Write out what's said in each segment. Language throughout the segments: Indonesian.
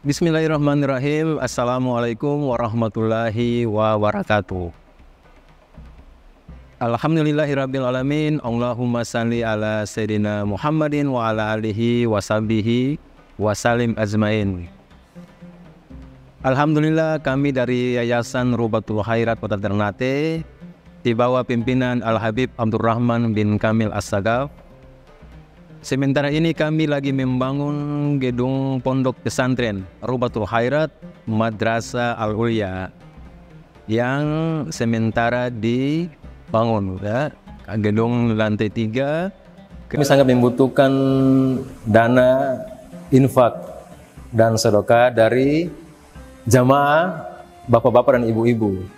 Bismillahirrahmanirrahim. Assalamualaikum warahmatullahi wabarakatuh. Alhamdulillahirrabbilalamin. Allahumma salli ala Sayyidina Muhammadin wa ala alihi wa sahbihi wa salim ajmain. Alhamdulillah, kami dari Yayasan Rubatul Khairat Kota Ternate di bawah pimpinan Al-Habib Abdurrahman bin Kamil As-Sagaf. Sementara ini kami lagi membangun gedung pondok pesantren Rubatul Khairat Madrasah Al-Ulya yang sementara dibangun, ya. Gedung lantai 3. Kami sangat membutuhkan dana infak dan sedekah dari jamaah bapak-bapak dan ibu-ibu.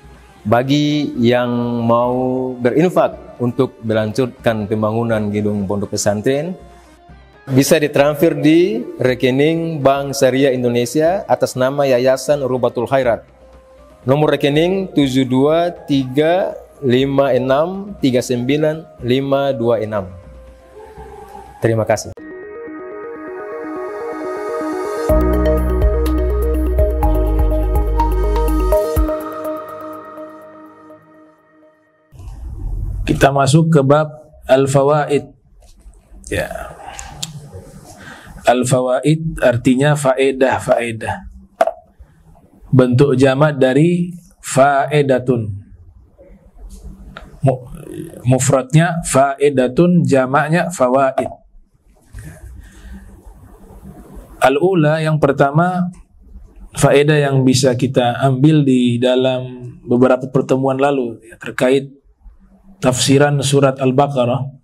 Bagi yang mau berinfak untuk melanjutkan pembangunan gedung pondok pesantren, bisa ditransfer di rekening Bank Syariah Indonesia atas nama Yayasan Rubatul Khairat. Nomor rekening 723563956. Terima kasih. Kita masuk ke bab al-fawaid. Ya. Al-fawaid artinya faedah-faedah. Bentuk jamak dari faedatun. Mufradnya faedatun, jamaknya fawaid. Al-ula, yang pertama, faedah yang bisa kita ambil di dalam beberapa pertemuan lalu terkait tafsiran surat Al-Baqarah.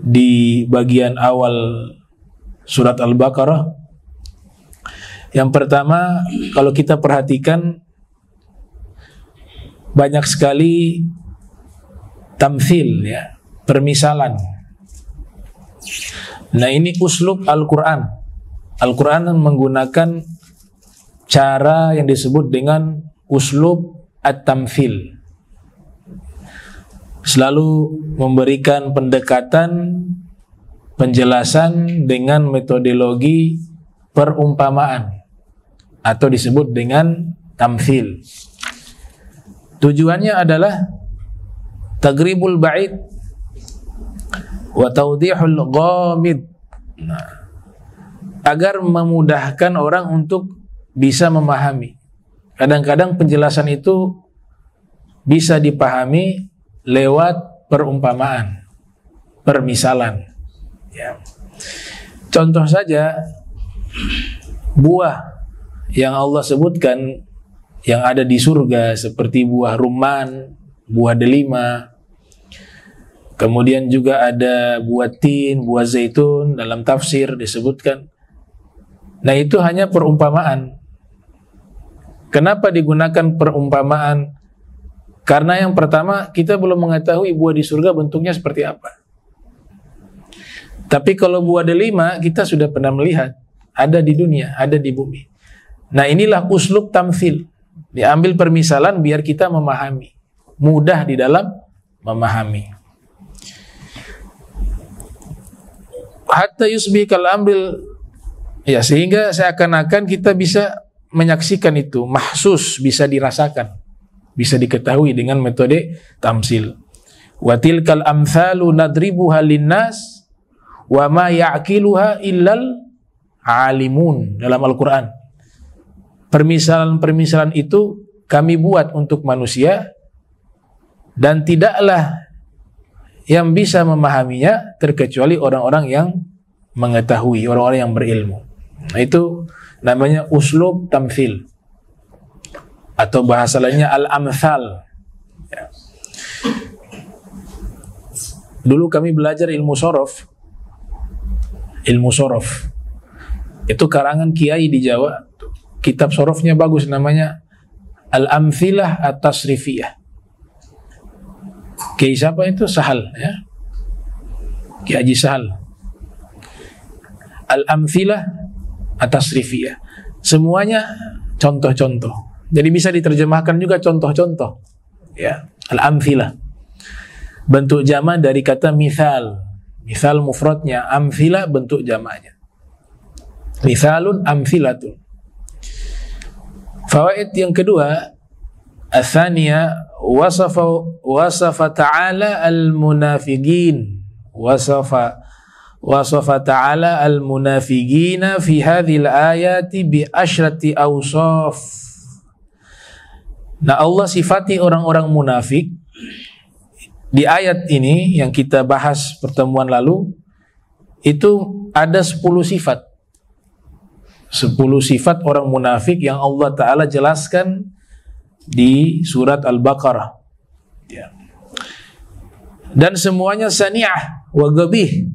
Di bagian awal surat Al-Baqarah, yang pertama, kalau kita perhatikan, banyak sekali tamthil, ya, permisalan. Nah, ini uslub Al-Quran. Al-Quran menggunakan cara yang disebut dengan uslub at-tamthil. Selalu memberikan pendekatan, penjelasan dengan metodologi perumpamaan atau disebut dengan tamthil. Tujuannya adalah tagribul ba'id wa tawdihul ghamid. Nah, agar memudahkan orang untuk bisa memahami. Kadang-kadang penjelasan itu bisa dipahami lewat perumpamaan, permisalan. Ya. Contoh saja, buah yang Allah sebutkan yang ada di surga seperti buah rumman, buah delima, kemudian juga ada buah tin, buah zaitun, dalam tafsir disebutkan. Nah, itu hanya perumpamaan. Kenapa digunakan perumpamaan? Karena yang pertama, kita belum mengetahui buah di surga bentuknya seperti apa. Tapi kalau buah delima kita sudah pernah melihat, ada di dunia, ada di bumi. Nah, inilah uslub tamthil. Diambil permisalan biar kita memahami, mudah di dalam memahami. Hatta yusbihkal ambil, ya, sehingga seakan-akan kita bisa menyaksikan itu, mahsus, bisa dirasakan, bisa diketahui dengan metode tamsil. Wa tilkal amthalu nadribuha linnas wa ma ya'qiluha illal alimun, dalam Al-Quran. Permisalan-permisalan itu kami buat untuk manusia, dan tidaklah yang bisa memahaminya terkecuali orang-orang yang mengetahui, orang-orang yang berilmu. Nah, itu namanya uslub tamthil, atau bahasa lainnya al-amthal. Ya. Dulu kami belajar ilmu sorof. Ilmu sorof itu karangan kiai di Jawa. Kitab sorofnya bagus, namanya Al-Amthilah At-Tasrifiyah. Kiai siapa itu? Sahal, ya, Kiai Haji Sahal. Al-Amthilah At-Tasrifiyah, semuanya contoh-contoh. Jadi bisa diterjemahkan juga contoh-contoh, ya. Al-Amthilah bentuk jamak dari kata mithal. Mithal mufradnya, amthila bentuk jamaknya. Mithalun amthilatun. Fawaid yang kedua, ats-tsaniyah wasafa ta'ala al-munafiqin. Wasafa ta'ala al-munafiqina fi hadhil ayati bi asyrati awsaf. Nah, Allah sifati orang-orang munafik di ayat ini yang kita bahas pertemuan lalu, itu ada 10 sifat. 10 sifat orang munafik yang Allah Ta'ala jelaskan di surat Al-Baqarah. Ya. Dan semuanya sani'ah wa ghabih.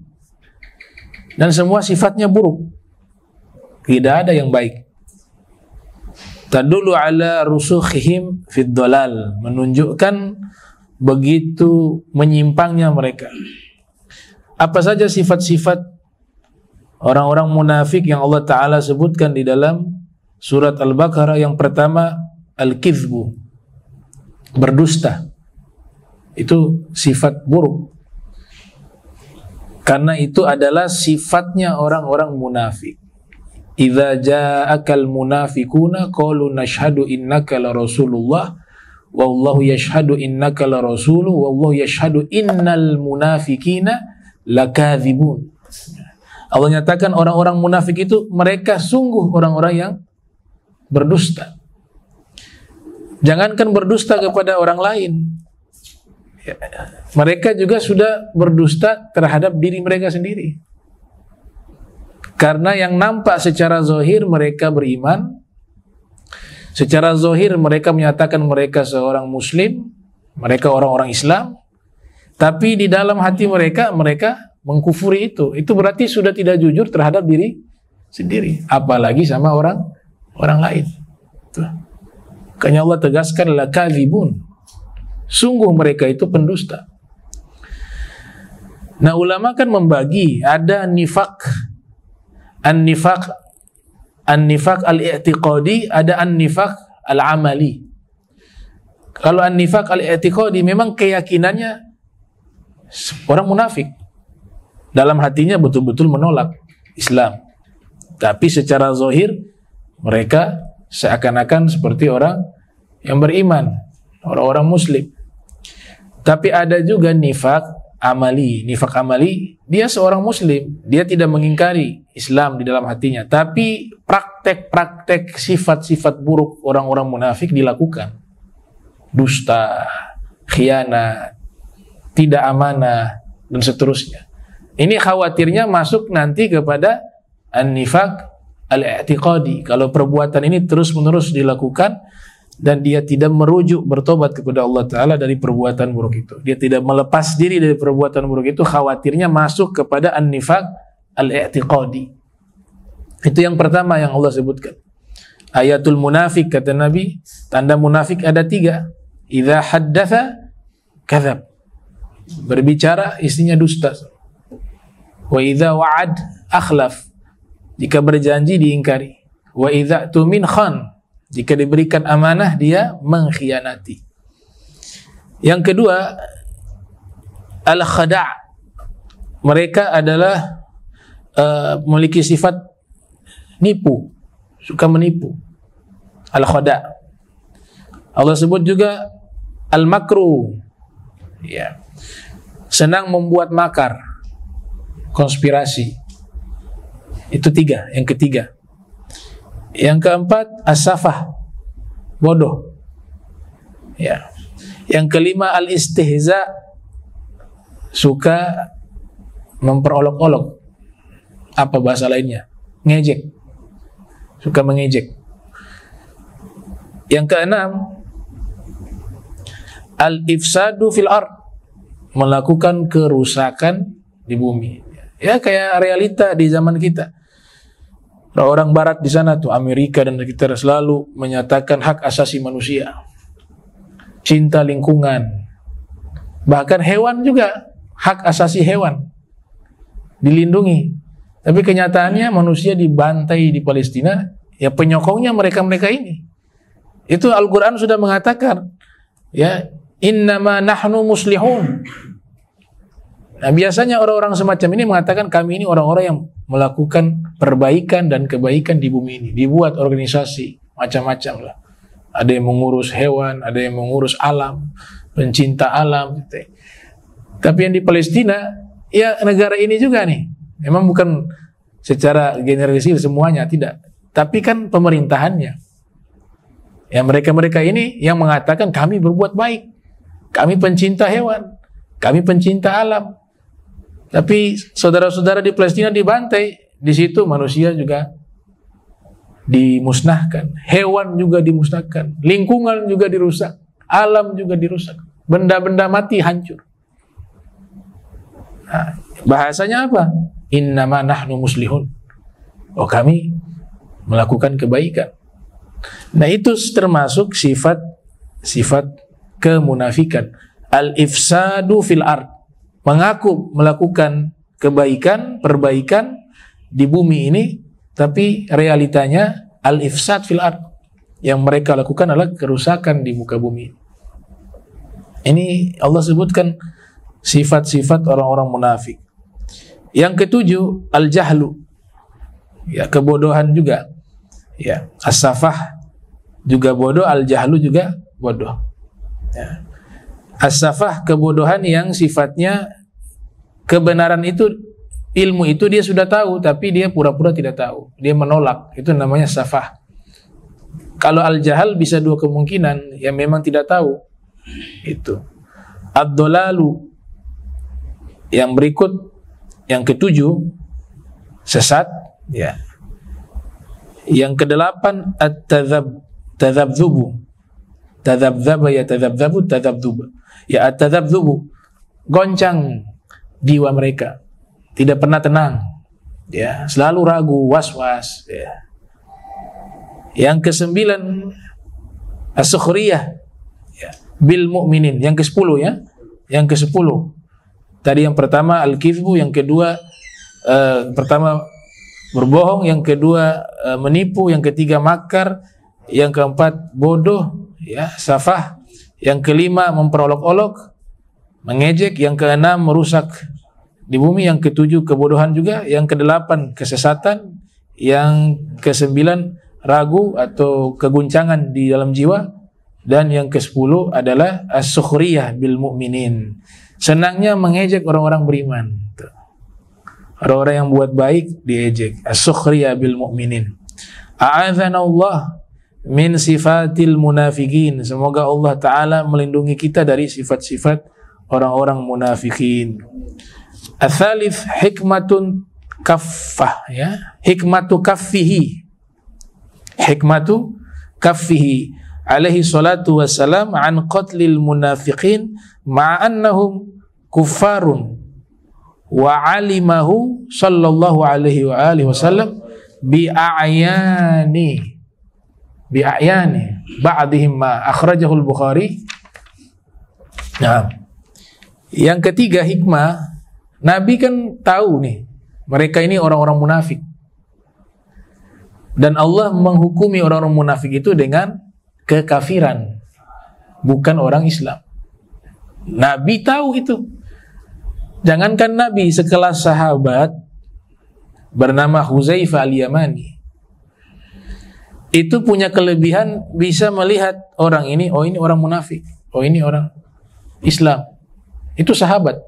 Dan semua sifatnya buruk. Tidak ada yang baik. Tadullu ala rusukhihim fid dhalal, menunjukkan begitu menyimpangnya mereka. Apa saja sifat-sifat orang-orang munafik yang Allah Ta'ala sebutkan di dalam surat Al-Baqarah? Yang pertama, al-kizbu, berdusta. Itu sifat buruk, karena itu adalah sifatnya orang-orang munafik. Idza ja'akal munafiquna qalu nashhadu innaka la rasulullah wallahu yashhadu innaka la rasuluh wallahu yashhadu innal munafiqina lakadzibun. Allah nyatakan orang-orang munafik itu mereka sungguh orang-orang yang berdusta. Jangankan berdusta kepada orang lain, mereka juga sudah berdusta terhadap diri mereka sendiri. Karena yang nampak secara zahir mereka beriman, secara zahir mereka menyatakan mereka seorang muslim, mereka orang-orang Islam, tapi di dalam hati mereka mengkufuri itu. Itu berarti sudah tidak jujur terhadap diri sendiri, apalagi sama orang lain. Tuh. Makanya Allah tegaskan lakadzibun, sungguh mereka itu pendusta. Nah, ulama kan membagi, ada nifaq an-nifaq al-i'tiqadi, ada an-nifaq al-amali. Kalau an-nifaq al-i'tiqadi memang keyakinannya orang munafik, dalam hatinya betul-betul menolak Islam, tapi secara zahir mereka seakan-akan seperti orang yang beriman, orang-orang muslim. Tapi ada juga nifaq amali. Nifaq amali, dia seorang muslim, dia tidak mengingkari Islam di dalam hatinya, tapi praktek-praktek sifat-sifat buruk orang-orang munafik dilakukan. Dusta, khianat, tidak amanah, dan seterusnya. Ini khawatirnya masuk nanti kepada an-nifaq al-i'tiqadi. Kalau perbuatan ini terus-menerus dilakukan dan dia tidak merujuk bertobat kepada Allah Ta'ala dari perbuatan buruk itu, dia tidak melepas diri dari perbuatan buruk itu, khawatirnya masuk kepada an-nifaq al-i'tiqadi. Itu yang pertama yang Allah sebutkan. Ayatul munafik, kata Nabi, tanda munafik ada 3. Idza haddatha kadzab, berbicara istrinya dusta. Wa idza wa'ad akhlaf, jika berjanji diingkari. Wa idza tumin khan, jika diberikan amanah dia mengkhianati. Yang kedua, al-khada', mereka adalah memiliki sifat nipu, suka menipu. Al-khada'. Allah sebut juga al-makru, ya, senang membuat makar, konspirasi. Itu 3, yang ketiga. Yang keempat, as-safah, bodoh. Ya. Yang kelima, al-istihza, suka memperolok-olok. Apa bahasa lainnya? Ngejek. Suka mengejek. Yang keenam, al-ifsadu fil ard, melakukan kerusakan di bumi. Ya, kayak realita di zaman kita. Orang barat di sana tuh, Amerika dan sekitar, selalu menyatakan hak asasi manusia, cinta lingkungan, bahkan hewan juga, hak asasi hewan dilindungi. Tapi kenyataannya manusia dibantai di Palestina, ya penyokongnya mereka-mereka ini. Itu Al-Quran sudah mengatakan, ya, innama nahnu muslihun. Nah, biasanya orang-orang semacam ini mengatakan kami ini orang-orang yang melakukan perbaikan dan kebaikan di bumi ini. Dibuat organisasi macam-macam lah. ada yang mengurus hewan, ada yang mengurus alam, pencinta alam. Tapi yang di Palestina, ya negara ini juga nih. Memang bukan secara generalisir semuanya, tidak. Tapi kan pemerintahannya. Ya mereka-mereka ini yang mengatakan kami berbuat baik. Kami pencinta hewan, kami pencinta alam. Tapi saudara-saudara di Palestina dibantai. Di situ manusia juga dimusnahkan, hewan juga dimusnahkan, lingkungan juga dirusak, alam juga dirusak, benda-benda mati hancur. Nah, bahasanya apa? Innama nahnu muslihun. Oh, kami melakukan kebaikan. Nah, itu termasuk sifat kemunafikan. Al-ifsadu fil ard. Mengaku melakukan kebaikan, perbaikan di bumi ini, tapi realitanya al-ifsad fil ard. Yang mereka lakukan adalah kerusakan di muka bumi. Ini Allah sebutkan sifat-sifat orang-orang munafik. Yang ketujuh, al-jahlu. Ya, kebodohan juga. Ya, as-safah juga bodoh, al-jahlu juga bodoh. Ya. As-safah, kebodohan yang sifatnya kebenaran itu, ilmu itu dia sudah tahu, tapi dia pura-pura tidak tahu. Dia menolak. Itu namanya safah. Kalau al-jahal bisa dua kemungkinan. Yang memang tidak tahu. Itu. Ad-dolalu. Yang berikut, yang ketujuh, sesat. Ya. Yang kedelapan, at-tadzabzubu. Tadzabzaba ya tadzabzabu, tadzabzuba. Ya at-tadzabzubu. Goncang jiwa mereka. Tidak pernah tenang, ya, selalu ragu, was-was. Ya. Yang kesembilan, as-sukhriyah, ya, bil mu'minin. Yang ke-10 ya, yang ke-10. Tadi yang pertama al-kizbu, yang kedua pertama berbohong, yang kedua menipu, yang ketiga makar, yang keempat bodoh, ya, safah, yang kelima memperolok-olok, mengejek, yang keenam merusak di bumi, yang ketujuh kebodohan juga, yang kedelapan kesesatan, yang kesembilan ragu atau keguncangan di dalam jiwa, dan yang ke-10 adalah as-sukhriyah bil mu'minin. Senangnya mengejek orang-orang beriman. Orang-orang yang buat baik diejek. As-sukhriyah bil mu'minin. A'adzanallah min sifatil munafikin. Semoga Allah Ta'ala melindungi kita dari sifat-sifat orang-orang munafikin. Ats-tsalits hikmatun kaffah, ya. Hikmatu kaffihi. Hikmatu kaffihi alaihi salatu wassalam an qatlil munafiqin ma'annahum kuffarun wa alimahu sallallahu alaihi wa alihi wasallam bi'ayani ba'dihim ma akhrajahu al-Bukhari. Nah, yang ketiga hikmah, Nabi kan tahu nih, mereka ini orang-orang munafik. Dan Allah menghukumi orang-orang munafik itu dengan kekafiran, bukan orang Islam. Nabi tahu itu. Jangankan Nabi, sekelas sahabat bernama Huzaifah al-Yamani, itu punya kelebihan bisa melihat orang ini, oh ini orang munafik, oh ini orang Islam. Itu sahabat.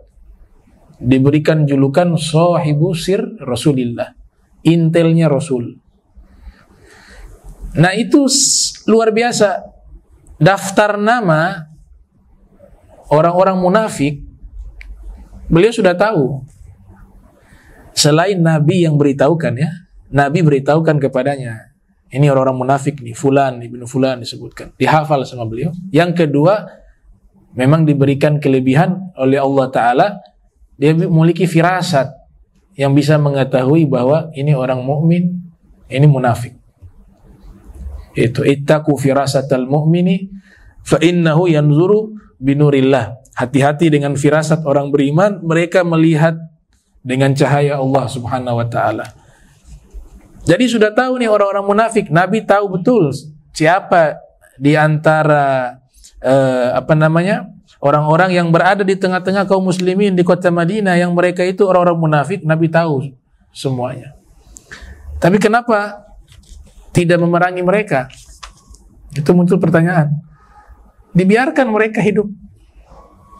Diberikan julukan sahibu sir Rasulillah, intelnya Rasul. Nah itu luar biasa. Daftar nama orang-orang munafik beliau sudah tahu. Selain Nabi yang beritahukan, ya, Nabi beritahukan kepadanya, ini orang-orang munafik nih, Fulan, Ibnu Fulan disebutkan, dihafal sama beliau. Yang kedua, memang diberikan kelebihan oleh Allah Ta'ala, dia memiliki firasat yang bisa mengetahui bahwa ini orang mukmin, ini munafik. Itu ittaqu firasatal mu'mini fa innahu yanzuru binurillah. Hati-hati dengan firasat orang beriman, mereka melihat dengan cahaya Allah Subhanahu wa taala. Jadi sudah tahu nih orang-orang munafik. Nabi tahu betul siapa di antara orang-orang yang berada di tengah-tengah kaum muslimin di kota Madinah yang mereka itu orang-orang munafik. Nabi tahu semuanya. Tapi kenapa tidak memerangi mereka? Itu muncul pertanyaan. Dibiarkan mereka hidup.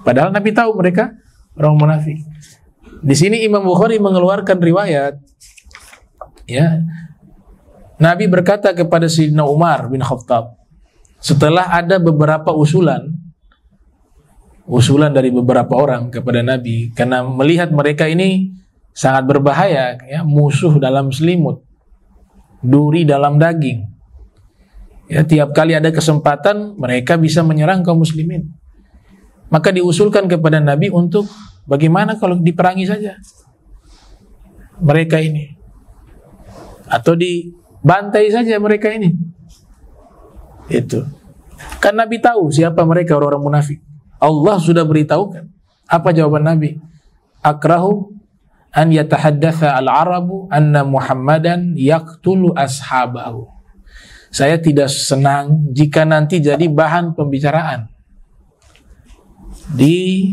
Padahal Nabi tahu mereka orang munafik. Di sini Imam Bukhari mengeluarkan riwayat, ya, Nabi berkata kepada Sayyidina Umar bin Khattab, setelah ada beberapa usulan dari beberapa orang kepada Nabi, karena melihat mereka ini sangat berbahaya, ya, musuh dalam selimut, duri dalam daging. Ya, tiap kali ada kesempatan mereka bisa menyerang kaum muslimin. Maka diusulkan kepada Nabi untuk bagaimana kalau diperangi saja mereka ini, atau dibantai saja mereka ini. Itu kan Nabi tahu siapa mereka, orang-orang munafik. Allah sudah beritahukan. Apa jawaban Nabi? Akrahu an yatahaddatha al-arabu anna Muhammadan yaqtulu ashabahu. Saya tidak senang jika nanti jadi bahan pembicaraan di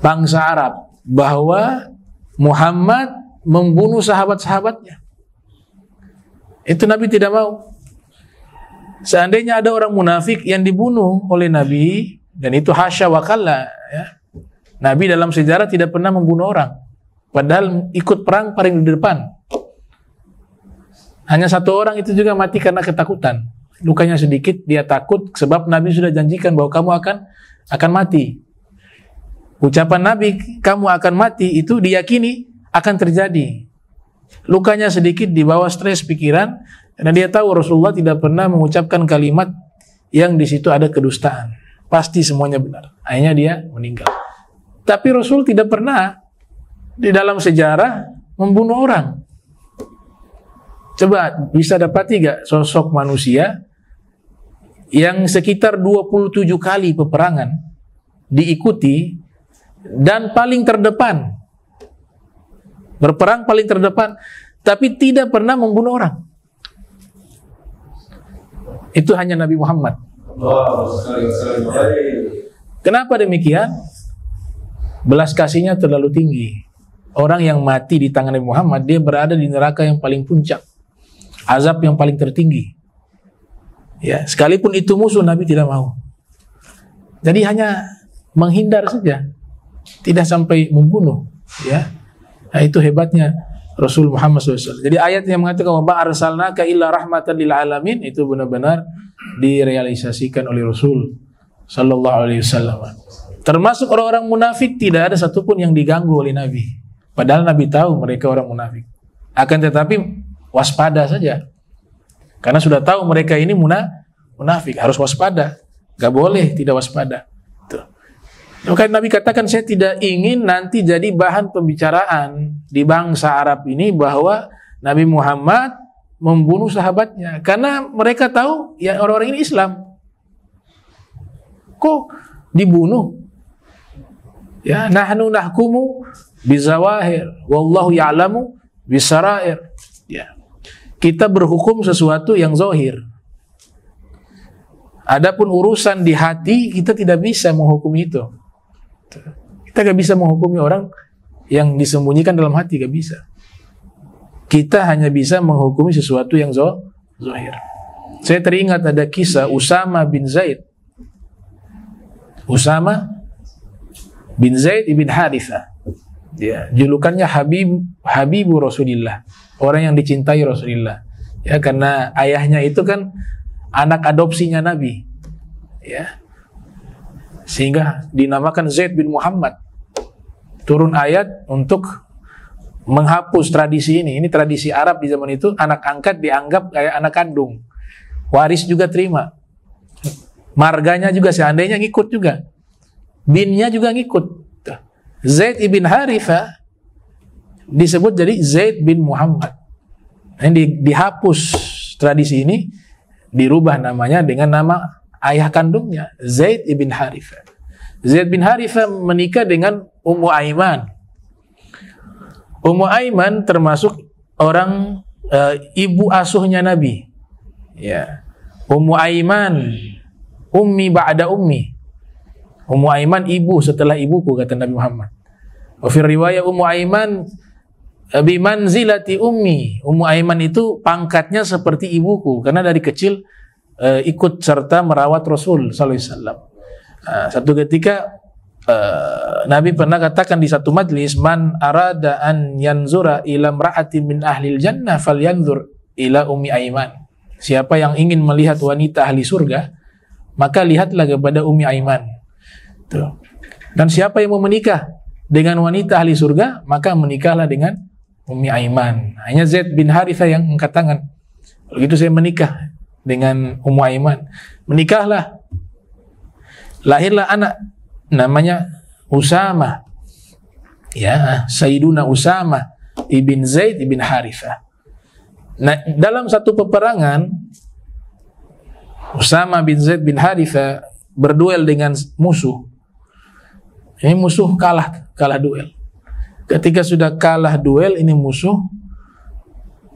bangsa Arab bahwa Muhammad membunuh sahabat-sahabatnya. Itu Nabi tidak mau. Seandainya ada orang munafik yang dibunuh oleh Nabi, dan itu hasya wa kalla, ya. Nabi dalam sejarah tidak pernah membunuh orang, padahal ikut perang paling di depan. Hanya satu orang itu juga mati karena ketakutan. Lukanya sedikit, dia takut sebab Nabi sudah janjikan bahwa kamu akan mati. Ucapan Nabi, kamu akan mati, itu diyakini akan terjadi. Lukanya sedikit, dibawa stres pikiran, karena dia tahu Rasulullah tidak pernah mengucapkan kalimat yang di situ ada kedustaan. Pasti semuanya benar. Akhirnya dia meninggal. Tapi Rasul tidak pernah di dalam sejarah membunuh orang. Coba bisa dapati gak sosok manusia yang sekitar 27 kali peperangan diikuti dan paling terdepan, berperang paling terdepan, tapi tidak pernah membunuh orang? Itu hanya Nabi Muhammad. Kenapa demikian? Belas kasihnya terlalu tinggi. Orang yang mati di tangan Nabi Muhammad, dia berada di neraka yang paling puncak, azab yang paling tertinggi. Ya, sekalipun itu musuh, Nabi tidak mau. Jadi hanya menghindar saja, tidak sampai membunuh. Ya, nah, itu hebatnya Rasul Muhammad SAW. Jadi ayat yang mengatakan wa arsalnaka illa rahmatan lil alamin, itu benar-benar direalisasikan oleh Rasul Sallallahu Alaihi Wasallam. Termasuk orang-orang munafik, tidak ada satupun yang diganggu oleh Nabi. Padahal Nabi tahu mereka orang munafik. Akan tetapi waspada saja, karena sudah tahu mereka ini munafik, harus waspada. Gak boleh tidak waspada. Tuh. Maka Nabi katakan, saya tidak ingin nanti jadi bahan pembicaraan di bangsa Arab ini bahwa Nabi Muhammad membunuh sahabatnya, karena mereka tahu ya orang-orang ini Islam. Kok dibunuh? Ya, nahnu nahkumu bizawahir wallahu ya'lamu bisarair. Ya. Kita berhukum sesuatu yang zahir. Adapun urusan di hati, kita tidak bisa menghukumi itu. Kita gak bisa menghukumi orang yang disembunyikan dalam hati, gak bisa. Kita hanya bisa menghukumi sesuatu yang zahir. Saya teringat ada kisah Usama bin Zaid. Usama bin Zaid ibn Harithah. Ya, julukannya Habibu Rasulillah, orang yang dicintai Rasulullah. Ya, karena ayahnya itu kan anak adopsinya Nabi. Ya. Sehingga dinamakan Zaid bin Muhammad. Turun ayat untuk menghapus tradisi ini. Ini tradisi Arab di zaman itu, anak angkat dianggap kayak anak kandung. Waris juga terima. Marganya juga seandainya ngikut juga. Binnya juga ngikut. Zaid ibn Harithah disebut jadi Zaid bin Muhammad. Ini dihapus tradisi ini, dirubah namanya dengan nama ayah kandungnya, Zaid ibn Harithah. Zaid bin Harithah menikah dengan Ummu Aiman. Ummu Aiman termasuk orang ibu asuhnya Nabi. Ya. Ummu Aiman, ummi ba'da ummi. Ummu Aiman ibu setelah ibuku, kata Nabi Muhammad. Wa fi riwayat Ummu Aiman bi manzilati ummi. Ummu Aiman itu pangkatnya seperti ibuku, karena dari kecil ikut serta merawat Rasul sallallahu alaihi wasallam. Satu ketika Nabi pernah katakan di satu majlis, man arada an yanzura ila imra'atin min ahlil jannah falyanzur ila Ummi Aiman. Siapa yang ingin melihat wanita ahli surga, maka lihatlah kepada Ummi Aiman. Tuh. Dan siapa yang mau menikah dengan wanita ahli surga, maka menikahlah dengan Ummi Aiman. Hanya Zaid bin Harithah yang angkat tangan. Kalau gitu saya menikah dengan Ummu Aiman. Menikahlah. Lahirlah anak namanya Usama. Ya, Sayyiduna Usama ibn Zaid ibn Harithah. Nah, dalam satu peperangan Usama bin Zaid bin Harithah berduel dengan musuh. Ini musuh kalah duel. Ketika sudah kalah duel, ini musuh,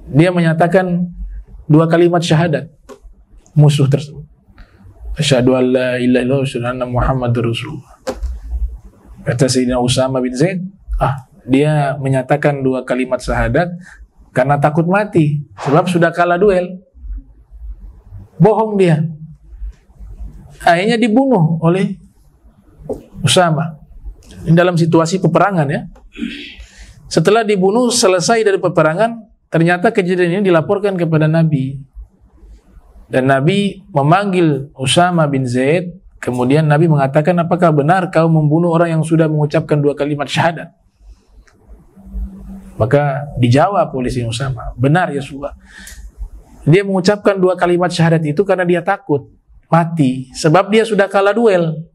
dia menyatakan 2 kalimat syahadat. Musuh tersebut. Asyhadu an la ilaha illallah wa asyhadu anna Muhammadar Rasulullah. Kata Sayyidina Usama bin Zaid, dia menyatakan 2 kalimat syahadat karena takut mati, sebab sudah kalah duel. Bohong dia. Akhirnya dibunuh oleh Usama. Ini dalam situasi peperangan ya. Setelah dibunuh, selesai dari peperangan, ternyata kejadian ini dilaporkan kepada Nabi. Dan Nabi memanggil Usama bin Zaid. Kemudian Nabi mengatakan, apakah benar kau membunuh orang yang sudah mengucapkan 2 kalimat syahadat? Maka dijawab oleh si Usama, benar ya Rasulullah. Dia mengucapkan 2 kalimat syahadat itu karena dia takut mati, sebab dia sudah kalah duel.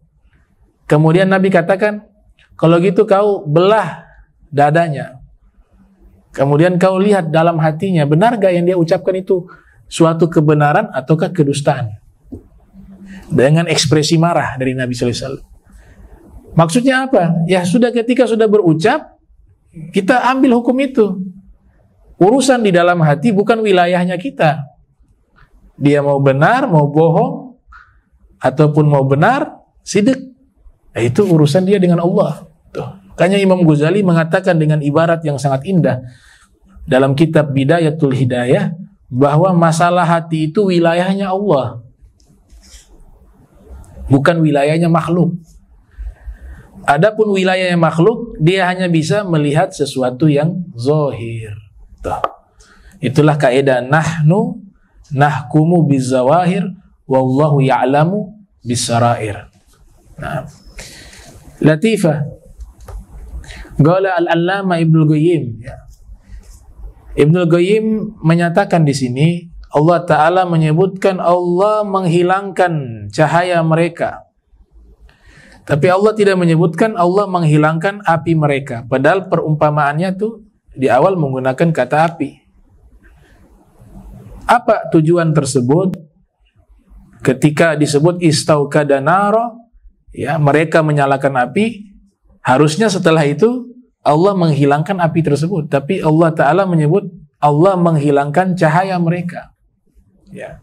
Kemudian Nabi katakan, kalau gitu kau belah dadanya. Kemudian kau lihat dalam hatinya, benar gak yang dia ucapkan itu suatu kebenaran ataukah kedustaan? Dengan ekspresi marah dari Nabi sallallahu alaihi wasallam. Maksudnya apa? Ya sudah, ketika sudah berucap, kita ambil hukum itu. Urusan di dalam hati bukan wilayahnya kita. Dia mau benar, mau bohong, ataupun mau benar, sidik. Nah, itu urusan dia dengan Allah. Tuh. Makanya Imam Ghazali mengatakan dengan ibarat yang sangat indah dalam kitab Bidayatul Hidayah, bahwa masalah hati itu wilayahnya Allah, bukan wilayahnya makhluk. Adapun wilayahnya makhluk, dia hanya bisa melihat sesuatu yang zahir. Tuh. Itulah kaidah nahnu nahkumu bizawahir wallahu ya'lamu bisarair. Nah. Latifah. Qala al-Allama Ibnu Qayyim. Ibnu Qayyim menyatakan di sini, Allah Ta'ala menyebutkan Allah menghilangkan cahaya mereka. Tapi Allah tidak menyebutkan Allah menghilangkan api mereka. Padahal perumpamaannya tuh di awal menggunakan kata api. Apa tujuan tersebut? Ketika disebut istauqada nara, ya, mereka menyalakan api, harusnya setelah itu Allah menghilangkan api tersebut. Tapi Allah Ta'ala menyebut Allah menghilangkan cahaya mereka. Ya.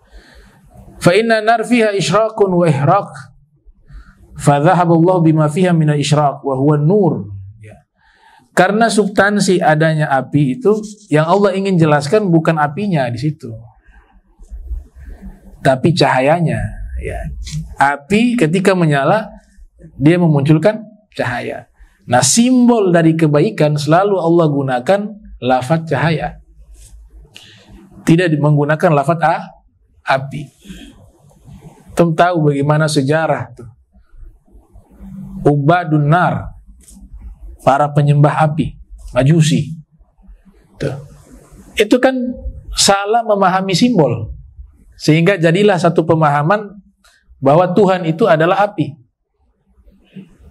Fa inna nar fiha isyraqun wa ihraq. Fa dhahaballahu bima fiha min al-isyraq wa huwa nur. Ya. Karena substansi adanya api itu yang Allah ingin jelaskan bukan apinya di situ, tapi cahayanya. Ya. Api ketika menyala dia memunculkan cahaya. Nah, simbol dari kebaikan selalu Allah gunakan lafaz cahaya, tidak menggunakan lafaz api. Tum tahu bagaimana sejarah tuh Ubadun nar, para penyembah api, Majusi. Tuh. Itu kan salah memahami simbol, sehingga jadilah satu pemahaman bahwa Tuhan itu adalah api,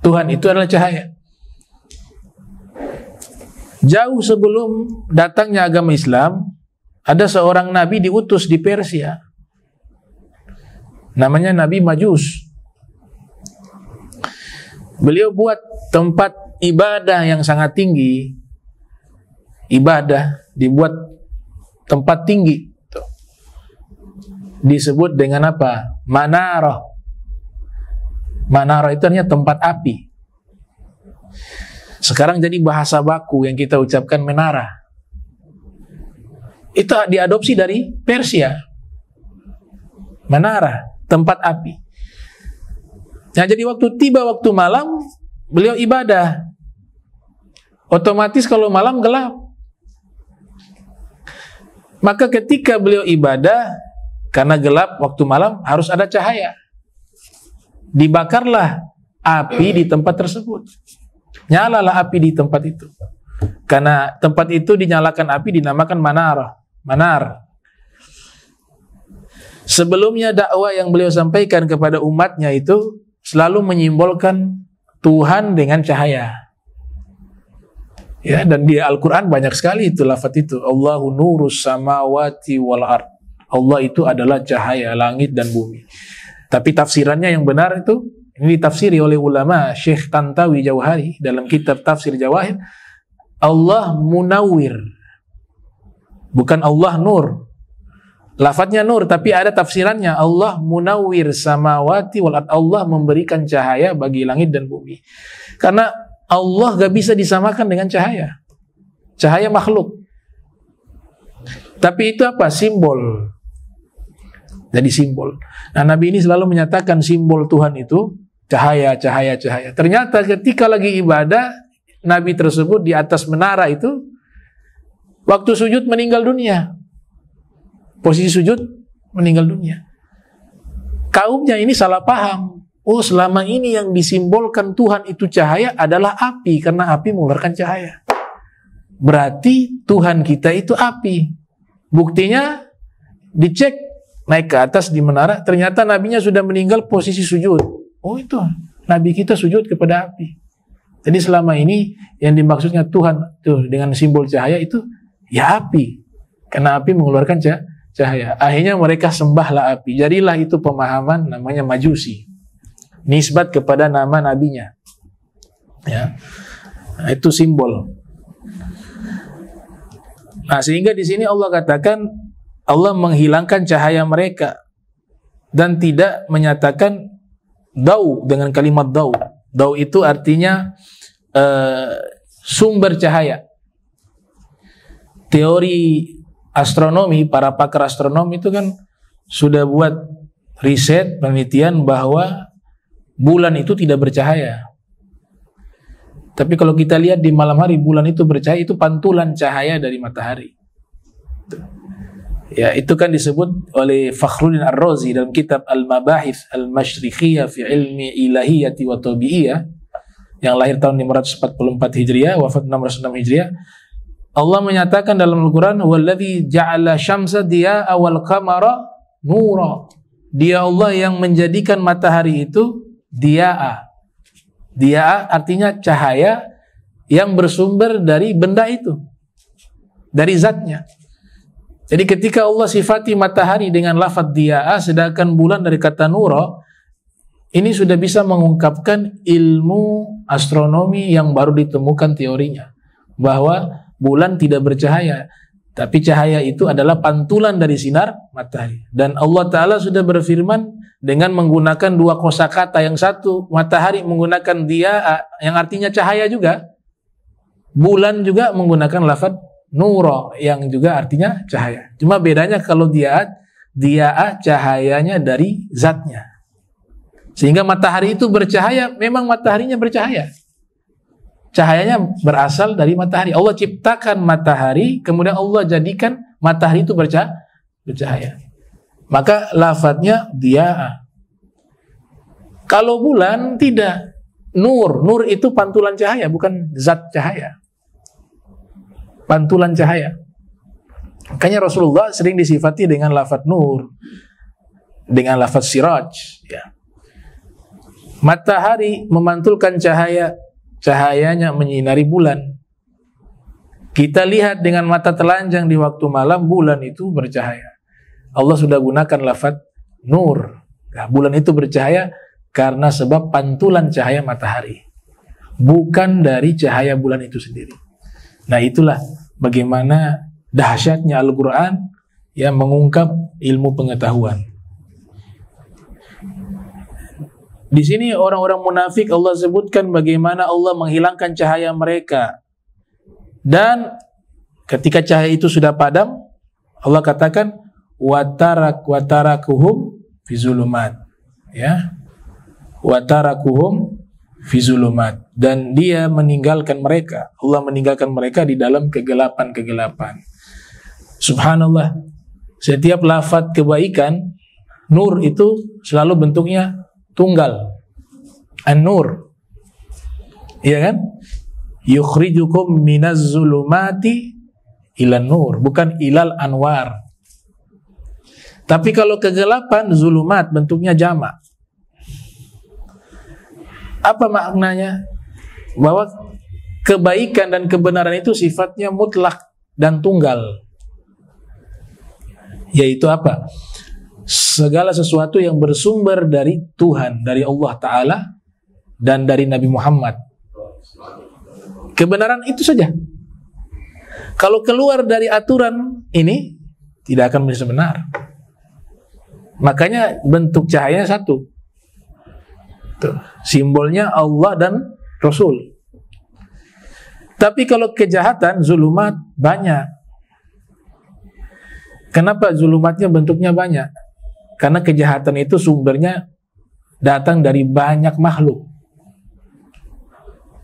Tuhan itu adalah cahaya. Jauh sebelum datangnya agama Islam, ada seorang nabi diutus di Persia, namanya Nabi Majus. Beliau buat tempat ibadah yang sangat tinggi. Ibadah dibuat tempat tinggi. Tuh. Disebut dengan apa? Manarah. Manarah itu artinya tempat api. Sekarang jadi bahasa baku yang kita ucapkan menara. Itu diadopsi dari Persia. Menara, tempat api. Nah, jadi waktu malam, beliau ibadah. Otomatis kalau malam gelap. Maka ketika beliau ibadah, karena gelap waktu malam harus ada cahaya. Dibakarlah api di tempat tersebut. Nyalalah api di tempat itu. Karena tempat itu dinyalakan api dinamakan manar. Sebelumnya dakwah yang beliau sampaikan kepada umatnya itu selalu menyimbolkan Tuhan dengan cahaya. Ya, dan di Al-Quran banyak sekali itu lafaz itu. Allahu nurus samawati wal ard. Allah itu adalah cahaya langit dan bumi. Tapi tafsirannya yang benar itu, ini ditafsiri oleh ulama Syekh Tantawi Jauhari dalam kitab Tafsir Jawahir. Allah munawwir, bukan Allah nur. Lafadznya nur, tapi ada tafsirannya. Allah munawwir samawati wal ard. Allah memberikan cahaya bagi langit dan bumi. Karena Allah gak bisa disamakan dengan cahaya. Cahaya makhluk. Tapi itu apa? Simbol. Jadi simbol. Nah, Nabi ini selalu menyatakan simbol Tuhan itu cahaya. Ternyata ketika lagi ibadah, Nabi tersebut di atas menara itu, waktu sujud meninggal dunia. Posisi sujud meninggal dunia. Kaumnya ini salah paham. Oh, selama ini yang disimbolkan Tuhan itu cahaya adalah api, karena api mengeluarkan cahaya. Berarti Tuhan kita itu api. Buktinya dicek naik ke atas di menara, ternyata nabinya sudah meninggal posisi sujud. Oh, itu nabi kita sujud kepada api. Jadi selama ini yang dimaksudnya Tuhan tuh dengan simbol cahaya itu ya api, karena api mengeluarkan cahaya. Akhirnya mereka sembahlah api. Jadilah itu pemahaman namanya Majusi, nisbat kepada nama nabinya. Ya, nah, itu simbol. Nah, sehingga di sini Allah katakan Allah menghilangkan cahaya mereka dan tidak menyatakan dau dengan kalimat dau. Dau itu artinya sumber cahaya. Teori astronomi, para pakar astronomi itu kan sudah buat riset, penelitian bahwa bulan itu tidak bercahaya. Tapi kalau kita lihat di malam hari, bulan itu bercahaya, itu pantulan cahaya dari matahari. Ya, itu kan disebut oleh Fakhruddin Ar-Razi dalam kitab Al-Mabahith Al-Mashriqiyah fi Ilmi Ilahiyati wa Tabi'iyah, yang lahir tahun 544 Hijriah, wafat 606 Hijriah. Allah menyatakan dalam Al-Quran, "Walladzi ja'ala syamsa diya'a wal qamara nura." Dia Allah yang menjadikan matahari itu diya'a. Diya'a artinya cahaya yang bersumber dari benda itu, dari zatnya. Jadi ketika Allah sifati matahari dengan lafaz diya'a, sedangkan bulan dari kata nura, ini sudah bisa mengungkapkan ilmu astronomi yang baru ditemukan teorinya, bahwa bulan tidak bercahaya, tapi cahaya itu adalah pantulan dari sinar matahari. Dan Allah Ta'ala sudah berfirman dengan menggunakan dua kosakata. Yang satu, matahari menggunakan dia yang artinya cahaya juga. Bulan juga menggunakan lafaz nuro yang juga artinya cahaya. Cuma bedanya kalau dia cahayanya dari zatnya. Sehingga matahari itu bercahaya, memang mataharinya bercahaya. Cahayanya berasal dari matahari. Allah ciptakan matahari, kemudian Allah jadikan matahari itu bercahaya. Maka lafadznya dia. Kalau bulan tidak. Nur itu pantulan cahaya, bukan zat cahaya. Pantulan cahaya. Makanya Rasulullah sering disifati dengan lafadz nur, dengan lafadz siraj. Ya. Matahari memantulkan cahaya, cahayanya menyinari bulan. Kita lihat dengan mata telanjang di waktu malam, bulan itu bercahaya. Allah sudah gunakan lafadz nur. Nah, bulan itu bercahaya karena sebab pantulan cahaya matahari, bukan dari cahaya bulan itu sendiri. Nah, itulah bagaimana dahsyatnya Al-Quran yang mengungkap ilmu pengetahuan. Di sini orang-orang munafik Allah sebutkan bagaimana Allah menghilangkan cahaya mereka. Dan ketika cahaya itu sudah padam, Allah katakan watarakuhum fi zulumat, ya. Wa tarakuhum fi zulumat, dan dia meninggalkan mereka, Allah meninggalkan mereka di dalam kegelapan-kegelapan. Subhanallah, setiap lafaz kebaikan, nur itu selalu bentuknya tunggal. An-nur, iya kan? Yukhrijukum minaz zulumati ilan nur, bukan ilal anwar. Tapi kalau kegelapan, zulumat, bentuknya jamak. Apa maknanya? Bahwa kebaikan dan kebenaran itu sifatnya mutlak dan tunggal. Yaitu apa? Segala sesuatu yang bersumber dari Tuhan, dari Allah Ta'ala, dan dari Nabi Muhammad. Kebenaran itu saja. Kalau keluar dari aturan ini, tidak akan bisa benar. Makanya bentuk cahayanya satu. Tuh, simbolnya Allah dan Rasul. Tapi kalau kejahatan, zulumat banyak. Kenapa zulumatnya bentuknya banyak? Karena kejahatan itu sumbernya datang dari banyak makhluk.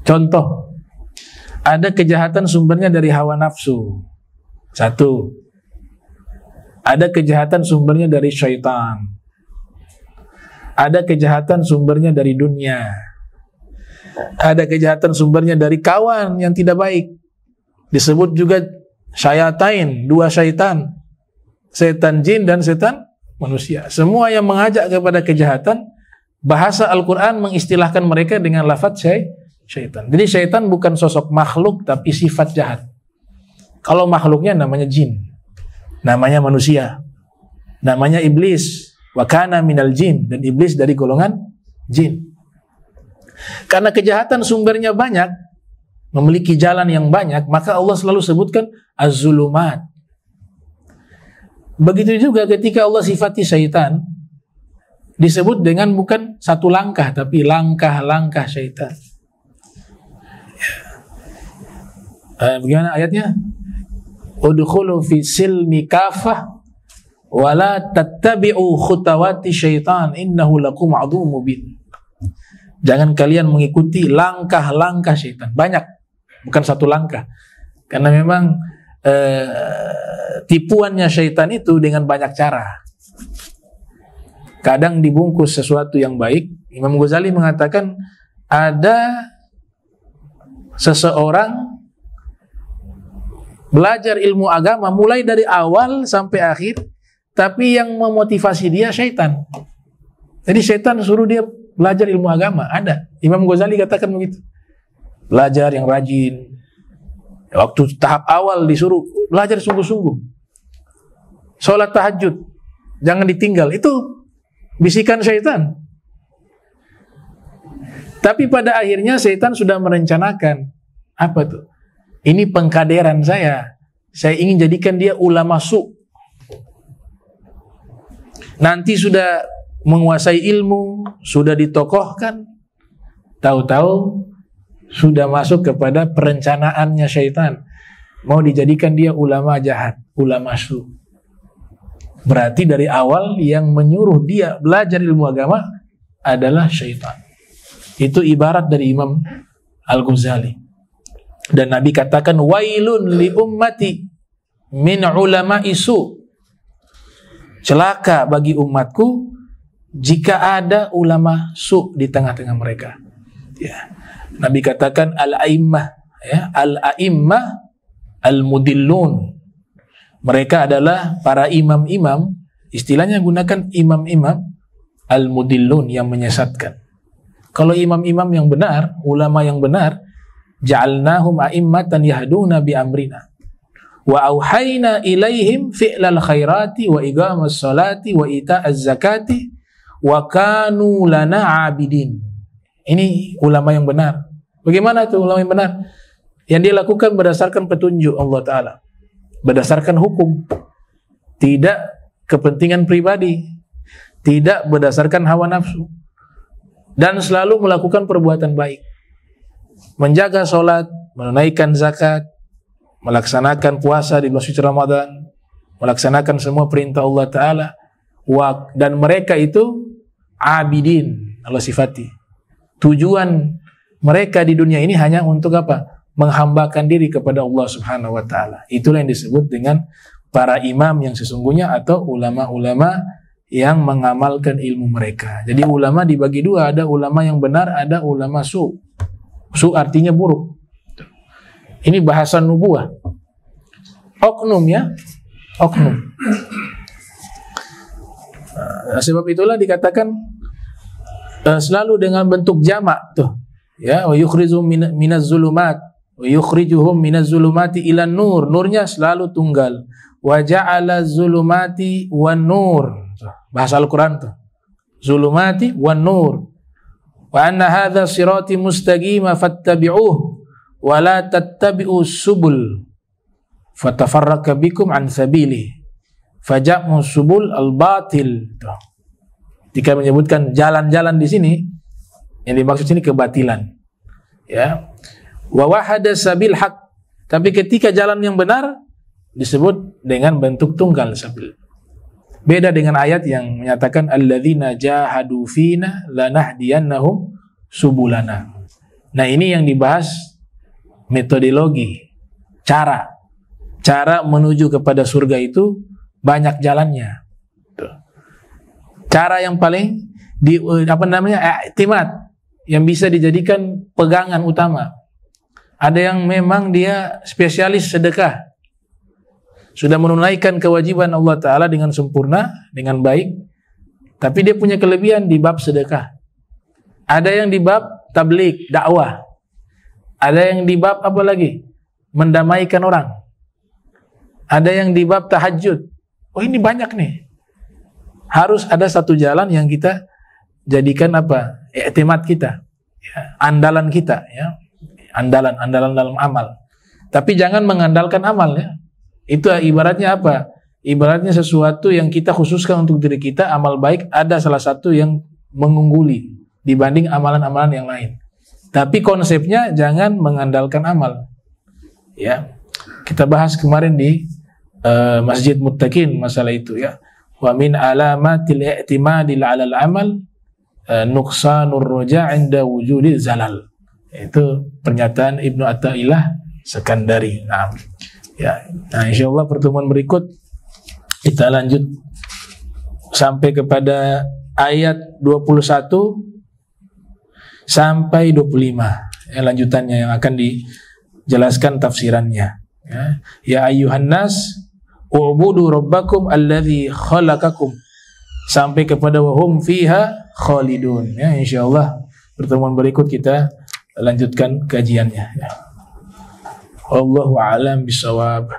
Contoh, ada kejahatan sumbernya dari hawa nafsu. Satu. Ada kejahatan sumbernya dari syaitan. Ada kejahatan sumbernya dari dunia. Ada kejahatan sumbernya dari kawan yang tidak baik. Disebut juga syayatain, dua syaitan. Setan jin dan setan manusia. Semua yang mengajak kepada kejahatan, bahasa Al-Quran mengistilahkan mereka dengan lafaz syaitan. Jadi syaitan bukan sosok makhluk, tapi sifat jahat. Kalau makhluknya namanya jin, namanya manusia, namanya iblis. Wa kana minal jin, dan iblis dari golongan jin. Karena kejahatan sumbernya banyak, memiliki jalan yang banyak, maka Allah selalu sebutkan az-zulumat. Begitu juga ketika Allah sifati syaitan, disebut dengan bukan satu langkah, tapi langkah-langkah syaitan. Bagaimana ayatnya? Udkhulu fi silmi kafah wala tattabi'u khutawati syaitan innahu lakum aduwwum mubin. Jangan kalian mengikuti langkah-langkah syaitan. Banyak, bukan satu langkah. Karena memang tipuannya syaitan itu dengan banyak cara. Kadang dibungkus sesuatu yang baik. Imam Ghazali mengatakan ada seseorang belajar ilmu agama mulai dari awal sampai akhir, tapi yang memotivasi dia syaitan. Jadi syaitan suruh dia belajar ilmu agama. Ada. Imam Ghazali katakan begitu. Belajar yang rajin. Waktu tahap awal disuruh belajar sungguh-sungguh. Sholat tahajud, jangan ditinggal. Itu bisikan syaitan. Tapi pada akhirnya syaitan sudah merencanakan. Apa tuh? Ini pengkaderan saya. Saya ingin jadikan dia ulama su'. Nanti sudah menguasai ilmu, sudah ditokohkan, tahu-tahu sudah masuk kepada perencanaannya syaitan. Mau dijadikan dia ulama jahat, ulama su'. Berarti dari awal yang menyuruh dia belajar ilmu agama adalah syaitan. Itu ibarat dari Imam Al-Ghazali. Dan Nabi katakan, wailun li ummati min ulama isu. Celaka bagi umatku jika ada ulama su di tengah-tengah mereka. Ya. Nabi katakan al-a'immah, ya, al-a'immah al-mudillun. Mereka adalah para imam-imam, istilahnya gunakan imam-imam al-mudillun, yang menyesatkan. Kalau imam-imam yang benar, ulama yang benar, ja'alnahum a'immatan yahduna bi amrina wa auhayna ilaihim fi'lal khairati wa iqamas salati wa ita'az zakati wa kanu lana 'abidin. Ini ulama yang benar. Bagaimana itu ulama yang benar? Yang dia lakukan berdasarkan petunjuk Allah Ta'ala, berdasarkan hukum, tidak kepentingan pribadi, tidak berdasarkan hawa nafsu, dan selalu melakukan perbuatan baik, menjaga sholat, menunaikan zakat, melaksanakan puasa di bulan suci Ramadan, melaksanakan semua perintah Allah Ta'ala, dan mereka itu abidin, Allah sifati. Tujuan mereka di dunia ini hanya untuk apa? Menghambakan diri kepada Allah Subhanahu wa taala. Itulah yang disebut dengan para imam yang sesungguhnya atau ulama-ulama yang mengamalkan ilmu mereka. Jadi ulama dibagi dua, ada ulama yang benar, ada ulama su. Su artinya buruk. Ini bahasa nubuah. Oknum ya, oknum. Sebab itulah dikatakan selalu dengan bentuk jamak tuh. Ya, wa yukhrijuhum minaz zulumat wa yukhrijuhum minaz zulumati ilan nur. Nurnya selalu tunggal. Wa ja'ala zulumati wan nur. Bahasa Al-Qur'an tuh. Zulumati wan nur. Wa anna hadza sirati mustaqima fattabi'uh wa la tattabi'us subul fatafarraqu bikum an sabili. Faja'mu subul al-batil. Jika menyebutkan jalan-jalan di sini, yang dimaksud sini kebatilan. Ya. Wa wahada sabil haq. Tapi ketika jalan yang benar disebut dengan bentuk tunggal sabil. Beda dengan ayat yang menyatakan alladzina jahadu fina lanahdiyannahum subulana. Nah, ini yang dibahas metodologi, cara menuju kepada surga itu banyak jalannya. Cara yang paling i'timad, yang bisa dijadikan pegangan utama. Ada yang memang dia spesialis sedekah, sudah menunaikan kewajiban Allah Ta'ala dengan sempurna, dengan baik, tapi dia punya kelebihan di bab sedekah. Ada yang di bab tabligh, dakwah. Ada yang di bab apa lagi? Mendamaikan orang. Ada yang di bab tahajud. Oh, ini banyak nih. Harus ada satu jalan yang kita jadikan apa? I'timad kita. Ya, andalan kita. Ya. Andalan dalam amal. Tapi jangan mengandalkan amal ya. Itu ibaratnya apa? Ibaratnya sesuatu yang kita khususkan untuk diri kita, amal baik ada salah satu yang mengungguli dibanding amalan-amalan yang lain. Tapi konsepnya jangan mengandalkan amal. Ya. Kita bahas kemarin di Masjid Muttaqin masalah itu ya. Wa min alamatil i'timadil 'alal amal nuqsanur roja 'inda wujudil zalal. Itu pernyataan Ibnu Athaillah Sekandari. Nah, ya, nah insyaallah pertemuan berikut kita lanjut sampai kepada ayat 21 sampai 25. Ya, lanjutannya yang akan dijelaskan tafsirannya. Ya ayyuhan nas u'budu rabbakum alladzi khalaqakum sampai kepada wahum fiha khalidun. Ya, insyaallah pertemuan berikut kita lanjutkan kajiannya. Ya. Wallahu a'lam bishawab.